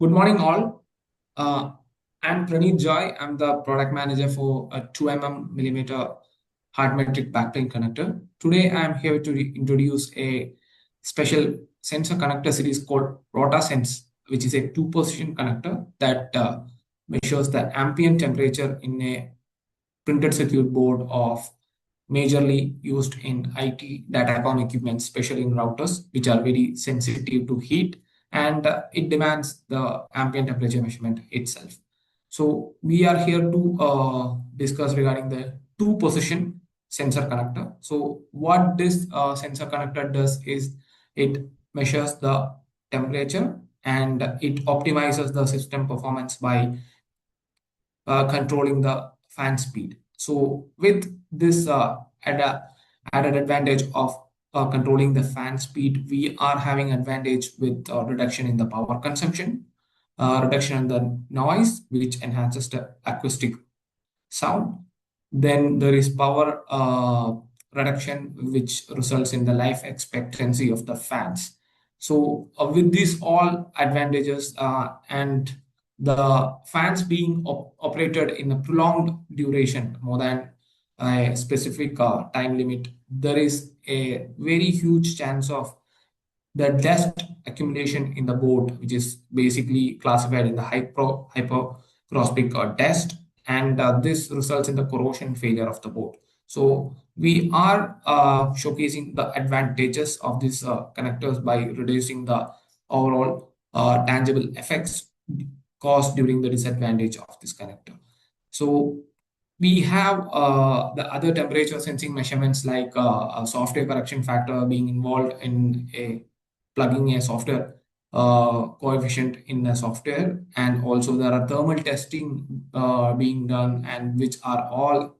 Good morning, all. Uh, I'm Praneeth Joy. I'm the product manager for a 2 millimeter hard metric backplane connector. Today, I'm here to introduce a special sensor connector series called RotaSense, which is a two-position connector that measures the ambient temperature in a printed circuit board of majorly used in IT datacom equipment, especially in routers, which are very sensitive to heat, and it demands the ambient temperature measurement itself. So we are here to discuss regarding the two-position sensor connector. So what this sensor connector does is it measures the temperature and it optimizes the system performance by controlling the fan speed. So with this added advantage of controlling the fan speed, we are having advantage with reduction in the power consumption, reduction in the noise, which enhances the acoustic sound. Then there is power reduction, which results in the life expectancy of the fans. So with these all advantages and the fans being operated in a prolonged duration, more than a specific time limit, there is a very huge chance of the dust accumulation in the board, which is basically classified in the hypercrospic dust, and this results in the corrosion failure of the board. So we are showcasing the advantages of these connectors by reducing the overall tangible effects caused during the disadvantage of this connector. So we have the other temperature sensing measurements like a software correction factor being involved in a plugging a software coefficient in a software, and also there are thermal testing being done, and which are all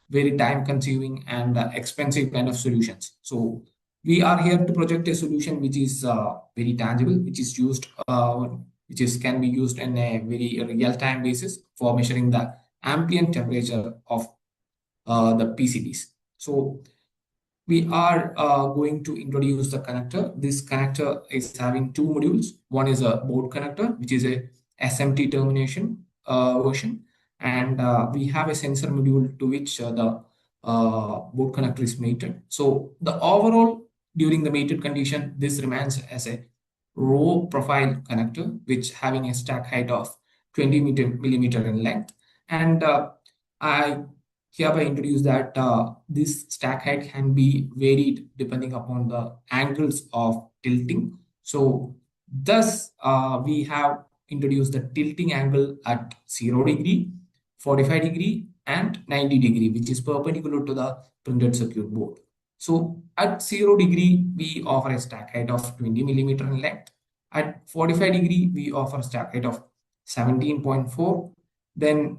very time consuming and expensive kind of solutions. So we are here to project a solution which is very tangible, which is can be used in a very real time basis for measuring the ambient temperature of the PCBs. So we are going to introduce the connector. This connector is having two modules. One is a board connector, which is a SMT termination version, and we have a sensor module to which the board connector is mated. So the overall during the mated condition, this remains as a row profile connector, which having a stack height of 20 millimeter in length, and I hereby introduce that this stack height can be varied depending upon the angles of tilting. So thus we have introduced the tilting angle at 0 degree, 45 degree, and 90 degree, which is perpendicular to the printed circuit board. So at 0 degree, we offer a stack height of 20 millimeter in length. At 45 degree, we offer a stack height of 17.4. Then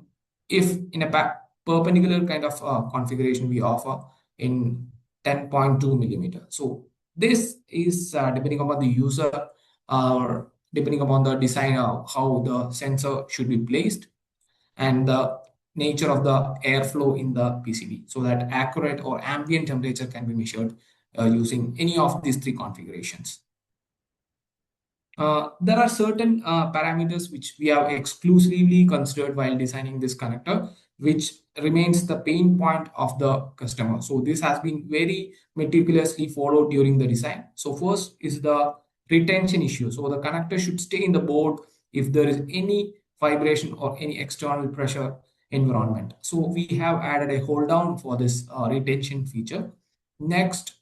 if in a perpendicular kind of configuration, we offer in 10.2 millimeter. So this is depending upon the user or depending upon the design of how the sensor should be placed and the nature of the airflow in the PCB, so that accurate or ambient temperature can be measured using any of these three configurations. There are certain parameters which we have exclusively considered while designing this connector, which remains the pain point of the customer. So this has been very meticulously followed during the design. So first is the retention issue. So the connector should stay in the board if there is any vibration or any external pressure environment. So we have added a hold down for this retention feature. Next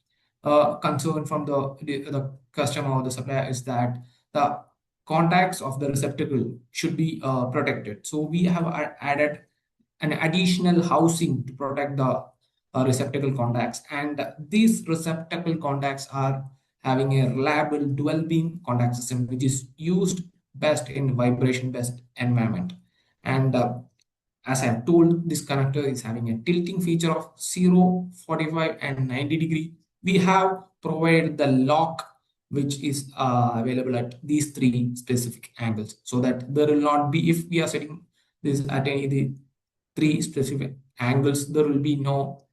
concern from the customer or the supplier is that the contacts of the receptacle should be protected. So we have added an additional housing to protect the receptacle contacts, and these receptacle contacts are having a reliable dual beam contact system, which is used best in vibration best environment. And as I've told, this connector is having a tilting feature of 0, 45, and 90 degree. We have provided the lock which is available at these three specific angles, so that there will not be, if we are setting this at any of the three specific angles, there will be no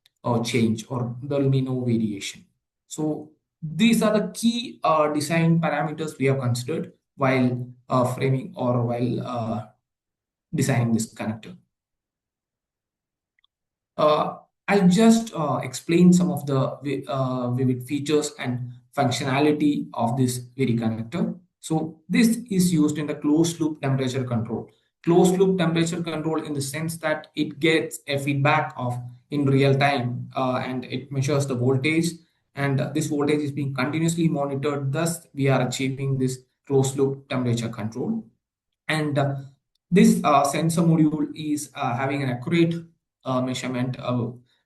change or there will be no variation. So these are the key design parameters we have considered. while framing or while designing this connector. Uh, I'll just explain some of the vivid features and functionality of this very connector. So this is used in the closed loop temperature control. Closed loop temperature control in the sense that it gets a feedback of in real time and it measures the voltage, and this voltage is being continuously monitored. Thus, we are achieving this closed loop temperature control. And this sensor module is having an accurate measurement,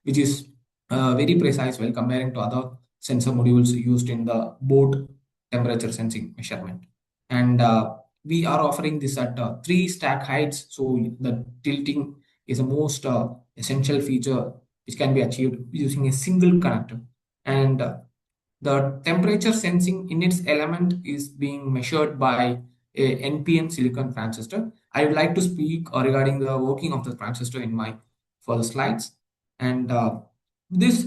which is very precise while comparing to other sensor modules used in the board temperature sensing measurement. And we are offering this at three stack heights. So the tilting is the most essential feature which can be achieved using a single connector. And the temperature sensing in its element is being measured by a NPN silicon transistor. I would like to speak regarding the working of the transistor in my further slides. And this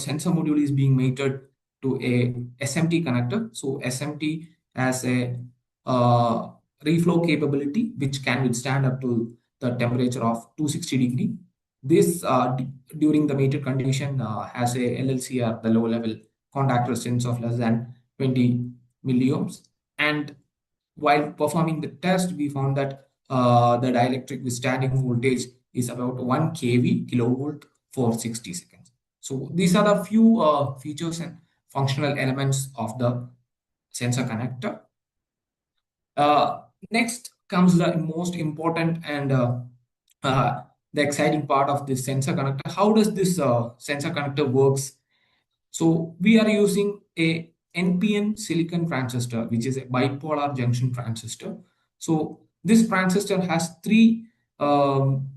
sensor module is being mated to a SMT connector. So SMT has a uh, reflow capability which can withstand up to the temperature of 260 degree. This during the mated condition has a LLCR, the low level contact resistance of less than 20 milliohms. And while performing the test, we found that the dielectric withstanding voltage is about 1 kV kilovolt for 60 seconds. So these are the few features and functional elements of the sensor connector. Uh, Next comes the most important and uh, the exciting part of this sensor connector. How does this sensor connector works? So we are using a NPN silicon transistor, which is a bipolar junction transistor. So this transistor has three um,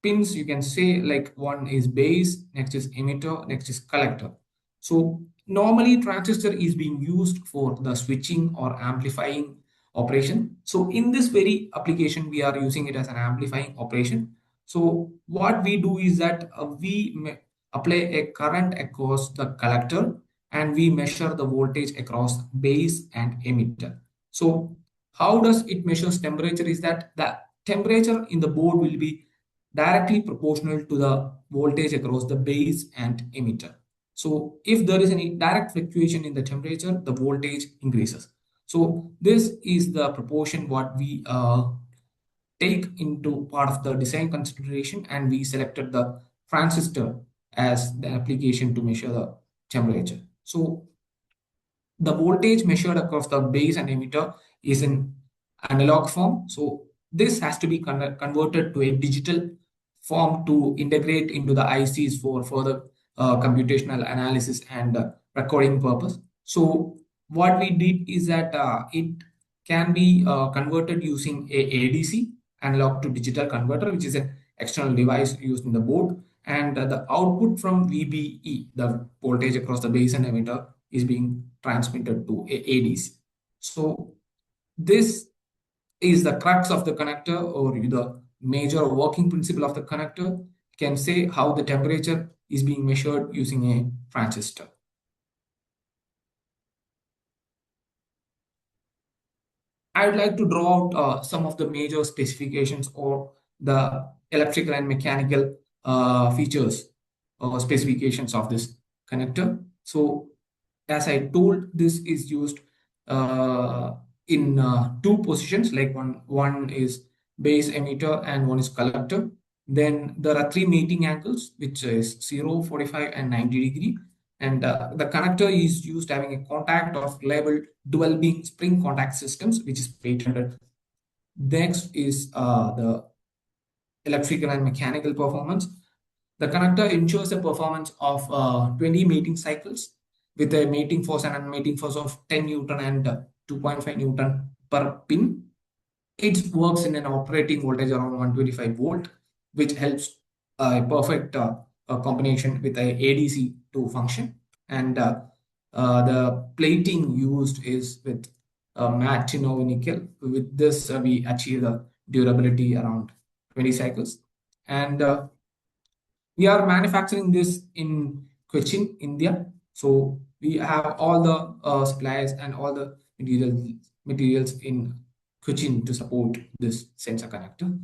pins, you can say, like one is base, next is emitter, next is collector. So normally transistor is being used for the switching or amplifying operation. So in this very application, we are using it as an amplifying operation. So what we do is that apply a current across the collector and we measure the voltage across base and emitter. So how does it measures temperature is that the temperature in the board will be directly proportional to the voltage across the base and emitter. So if there is any direct fluctuation in the temperature, the voltage increases. So this is the proportion what we take into part of the design consideration, and we selected the transistor as the application to measure the temperature. So the voltage measured across the base and emitter is in analog form. So this has to be converted to a digital form to integrate into the ICs for further computational analysis and recording purpose. So what we did is that it can be converted using a ADC, analog to digital converter, which is an external device used in the board. And the output from VBE, the voltage across the base and emitter, is being transmitted to a ADC. So this is the crux of the connector, or the major working principle of the connector. Can say how the temperature is being measured using a transistor. I would like to draw out some of the major specifications or the electrical and mechanical features or specifications of this connector. So as I told, this is used uh, in two positions, like one is base emitter and one is collector. Then there are three mating angles, which is 0, 45, and 90 degree. And the connector is used having a contact of labeled dual beam spring contact systems, which is patented. Next is the electrical and mechanical performance. The connector ensures the performance of 20 mating cycles with a mating force and unmating force of 10 Newton and 2.5 Newton per pin. It works in an operating voltage around 125 volt, which helps a perfect combination with a ADC to function. And the plating used is with matte nickel. With this, we achieve the durability around 20 cycles. And we are manufacturing this in Cochin, India. So we have all the suppliers and all the materials materials in Cochin to support this sensor connector.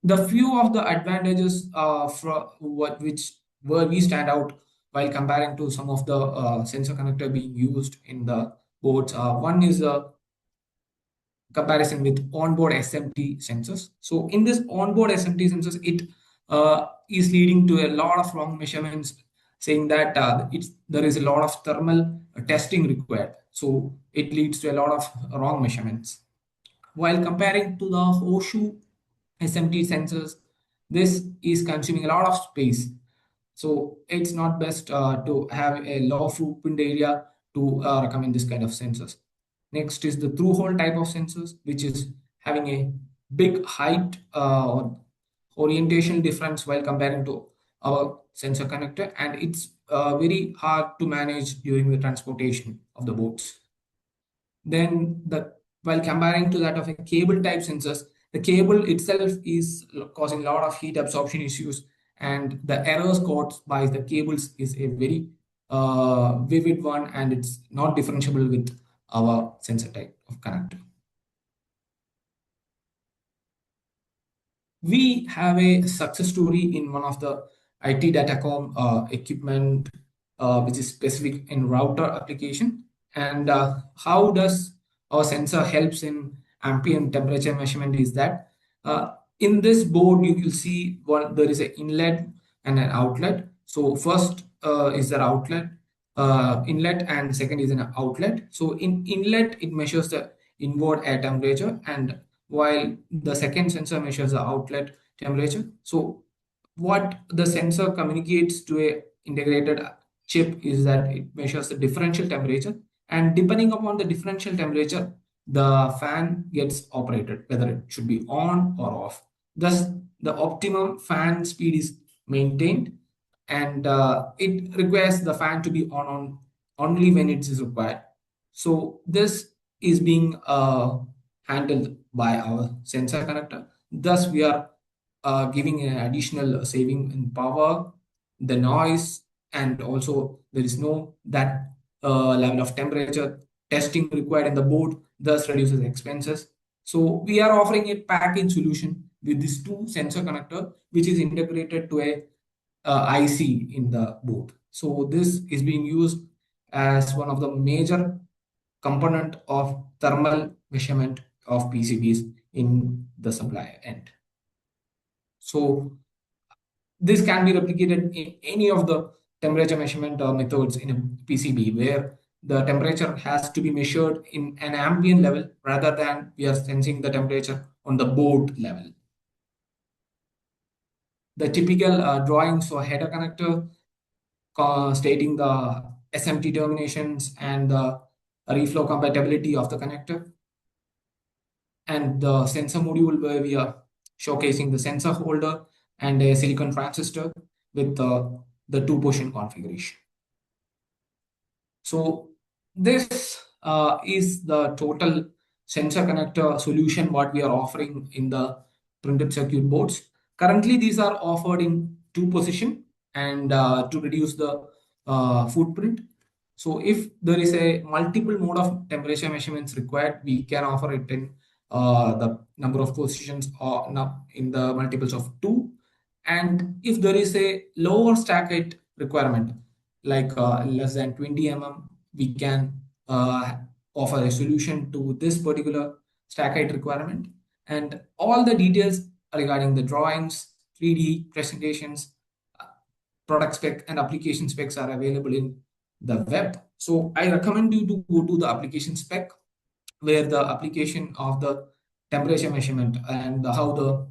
The few of the advantages from which where we stand out while comparing to some of the sensor connector being used in the boards. One is a comparison with onboard SMT sensors. So in this onboard SMT sensors, it is leading to a lot of wrong measurements, saying that there is a lot of thermal testing required. So it leads to a lot of wrong measurements. While comparing to the horseshoe SMT sensors, this is consuming a lot of space. So it's not best to have a low footprint area to recommend this kind of sensors. Next is the through hole type of sensors, which is having a big height or orientation difference while comparing to our sensor connector, and it's very hard to manage during the transportation of the boats. Then while comparing to that of a cable type sensors, the cable itself is causing a lot of heat absorption issues, and the errors caused by the cables is a very vivid one, and it's not differentiable with our sensor type of connector. We have a success story in one of the IT datacom equipment, which is specific in router application. And how does our sensor helps in ambient temperature measurement is that in this board, you will see there is an inlet and an outlet. So first is the inlet, and second is an outlet. So in inlet, it measures the inward air temperature, and while the second sensor measures the outlet temperature. So what the sensor communicates to a integrated chip is that it measures the differential temperature, and depending upon the differential temperature, the fan gets operated, whether it should be on or off. Thus, the optimum fan speed is maintained, and it requires the fan to be on only when it is required. So this is being handled by our sensor connector. Thus, we are giving an additional saving in power, the noise, and also there is no that level of temperature testing required in the board, thus reduces expenses. So we are offering a package solution with this two sensor connector, which is integrated to a IC in the board. So this is being used as one of the major component of thermal measurement of PCBs in the supply end. So this can be replicated in any of the temperature measurement methods in a PCB, where the temperature has to be measured in an ambient level rather than we are sensing the temperature on the board level. The typical drawings for header connector stating the SMT terminations and the reflow compatibility of the connector, and the sensor module where we are showcasing the sensor holder and a silicon transistor with the two-portion configuration. So this is the total sensor connector solution what we are offering in the printed circuit boards. Currently, these are offered in two position, and to reduce the footprint. So if there is a multiple mode of temperature measurements required, we can offer it in the number of positions or in the multiples of 2. And if there is a lower stack height requirement, like less than 20 mm, we can offer a solution to this particular stack height requirement. And all the details regarding the drawings, 3D presentations, product spec, and application specs are available in the web. So I recommend you to go to the application spec, where the application of the temperature measurement and how the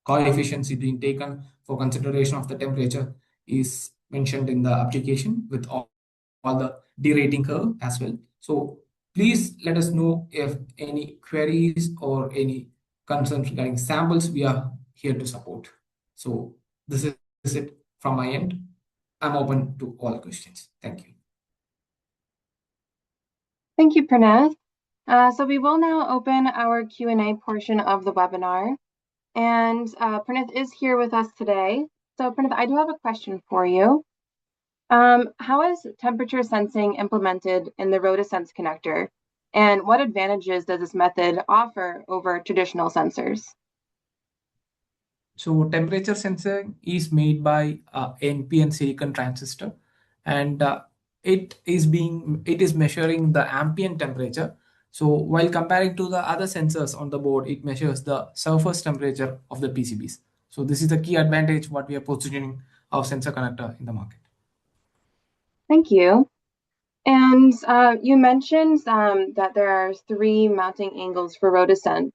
coefficients is being taken for consideration of the temperature is mentioned in the application with all the derating curve as well. So please let us know if any queries or any concerns regarding samples. We are here to support. So this is it from my end. I'm open to all questions. Thank you. Thank you, Pranav. So we will now open our Q&A portion of the webinar. And Pranav is here with us today. So Pranav, I do have a question for you. How is temperature sensing implemented in the RotaSense connector? And what advantages does this method offer over traditional sensors? So temperature sensing is made by NPN silicon transistor, and it is measuring the ambient temperature. So while comparing to the other sensors on the board, it measures the surface temperature of the PCBs. So this is the key advantage what we are positioning our sensor connector in the market. Thank you. And you mentioned that there are three mounting angles for RotaSense.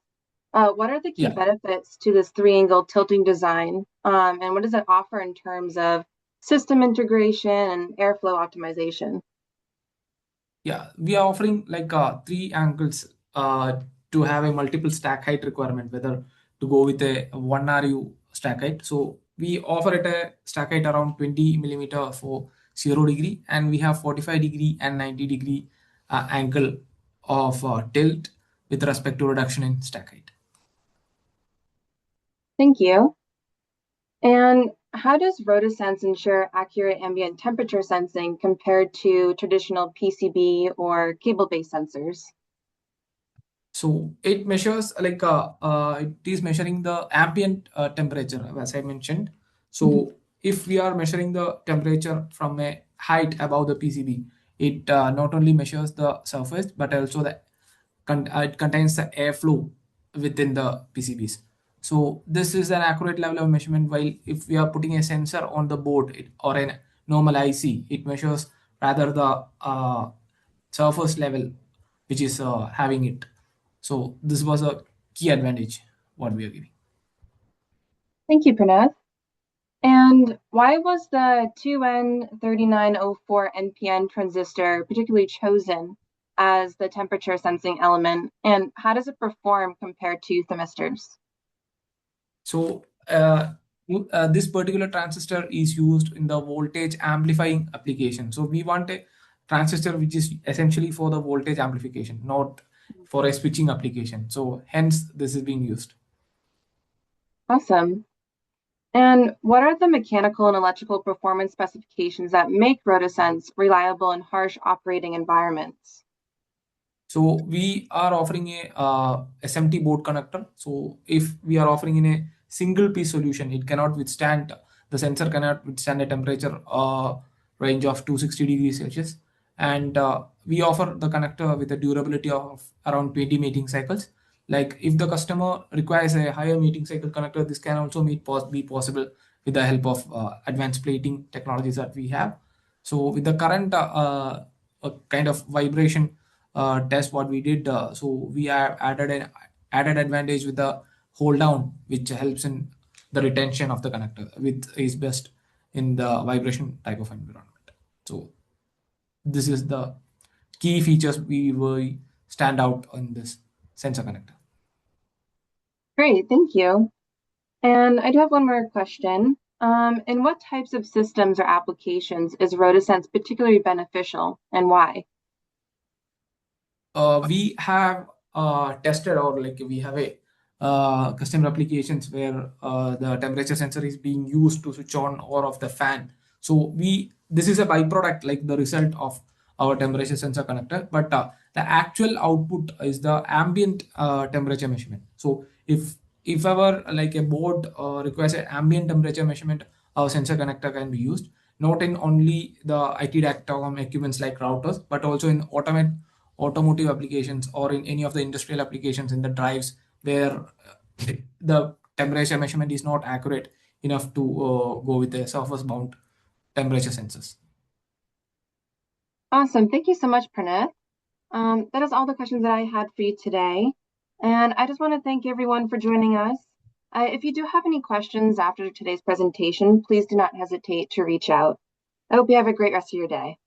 What are the key Yeah. benefits to this three-angle tilting design? And what does it offer in terms of system integration and airflow optimization? Yeah, we are offering like three angles to have a multiple stack height requirement, whether to go with a 1 RU stack height. So we offer it a stack height around 20 millimeter for 0 degree, and we have 45 degree and 90 degree angle of tilt with respect to reduction in stack height. Thank you. And how does RotaSense ensure accurate ambient temperature sensing compared to traditional PCB or cable-based sensors? So it measures like it is measuring the ambient temperature, as I mentioned. Mhm. So if we are measuring the temperature from a height above the PCB, it not only measures the surface but also it contains the airflow within the PCBs. So this is an accurate level of measurement. While if we are putting a sensor on the board or a normal IC, it measures rather the surface level which is having it. So this was a key advantage what we are giving. Thank you, Pranav. And why was the 2N3904 NPN transistor particularly chosen as the temperature sensing element? And how does it perform compared to thermistors? So this particular transistor is used in the voltage amplifying application. So we want a transistor which is essentially for the voltage amplification, not for a switching application. So hence this is being used. Awesome. And what are the mechanical and electrical performance specifications that make RotaSense reliable in harsh operating environments? So we are offering a SMT board connector. So if we are offering in a single piece solution, it cannot withstand the sensor cannot withstand a temperature range of 260 degrees Celsius, and we offer the connector with a durability of around 20 meeting cycles. Like if the customer requires a higher meeting cycle connector, this can also be possible with the help of advanced plating technologies that we have. So with the current kind of vibration test what we did, so we have added an added advantage with the hold down, which helps in the retention of the connector, with is best in the vibration type of environment. So this is the key features we will stand out in this sensor connector. Great, thank you. And I do have one more question. In what types of systems or applications is RotaSense particularly beneficial and why? We have tested, or like we have a customer applications where the temperature sensor is being used to switch on or off the fan. So we this is a byproduct, like the result of our temperature sensor connector, but the actual output is the ambient temperature measurement. So if our like a board requires an ambient temperature measurement, our sensor connector can be used not in only the IT datacom equipments like routers, but also in automotive applications or in any of the industrial applications in the drives where the temperature measurement is not accurate enough to go with the surface bound temperature sensors. Awesome. Thank you so much, Pranav. That is all the questions that I had for you today. And I just want to thank everyone for joining us. If you do have any questions after today's presentation, please do not hesitate to reach out. I hope you have a great rest of your day.